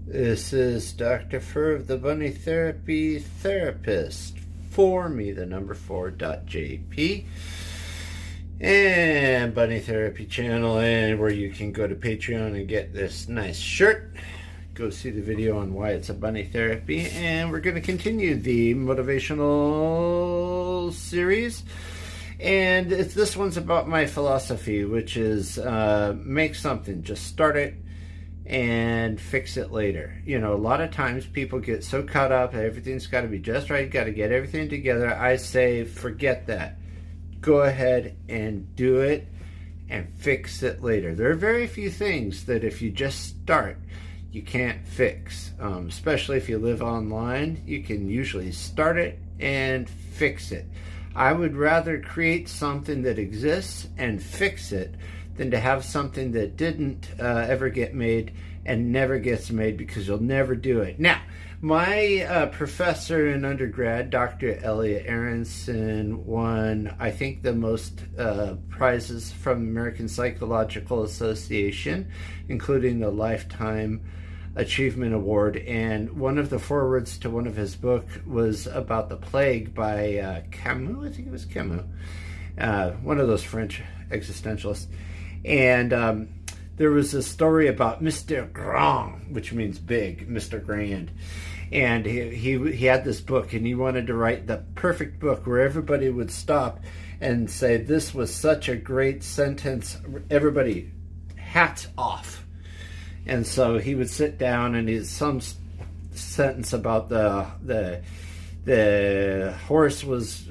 This is Dr. Fur of the Bunny Therapy Therapist. For me, the number 4.jp. And Bunny Therapy channel, and where you can go to Patreon and get this nice shirt. Go see the video on why it's a bunny therapy. And we're going to continue the motivational series. And this one's about my philosophy, which is make something, just start it and fix it later. You know, a lot of times people get so caught up, everything's got to be just right, got to get everything together. I say, forget that. Go ahead and do it and fix it later. There are very few things that if you just start, you can't fix. Especially if you live online, you can usually start it and fix it. I would rather create something that exists and fix it than to have something that didn't ever get made and never gets made because you'll never do it. Now, my professor in undergrad, Dr. Elliot Aronson, won, I think, the most prizes from the American Psychological Association, including the Lifetime Achievement Award. And one of the forwards to one of his books was about the plague by Camus. I think it was Camus, one of those French existentialists. And there was a story about Mr. Grand, which means big, Mr. Grand. And he had this book, and he wanted to write the perfect book where everybody would stop and say, this was such a great sentence, everybody, hats off. And so he would sit down, and he's some sentence about the horse was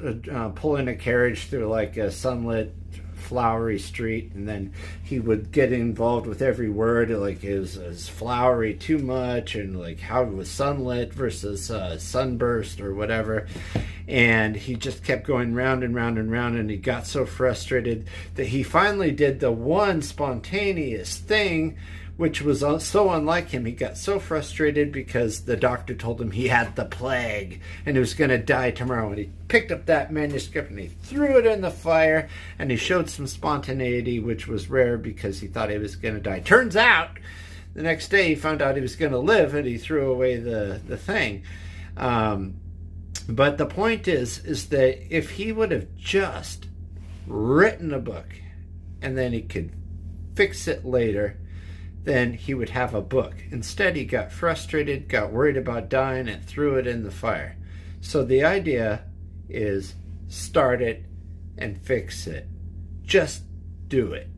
pulling a carriage through like a sunlit, flowery street, and then he would get involved with every word, like is flowery too much, and like how it was sunlit versus sunburst or whatever. And he just kept going round and round and round, and he got so frustrated that he finally did the one spontaneous thing, which was so unlike him. He got so frustrated because the doctor told him he had the plague and he was going to die tomorrow. And he picked up that manuscript and he threw it in the fire, and he showed some spontaneity, which was rare because he thought he was going to die. Turns out, the next day he found out he was going to live, and he threw away the thing. But the point is that if he would have just written a book and then he could fix it later, then he would have a book. Instead, he got frustrated, got worried about dying, and threw it in the fire. So the idea is start it and fix it. Just do it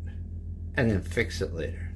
and then fix it later.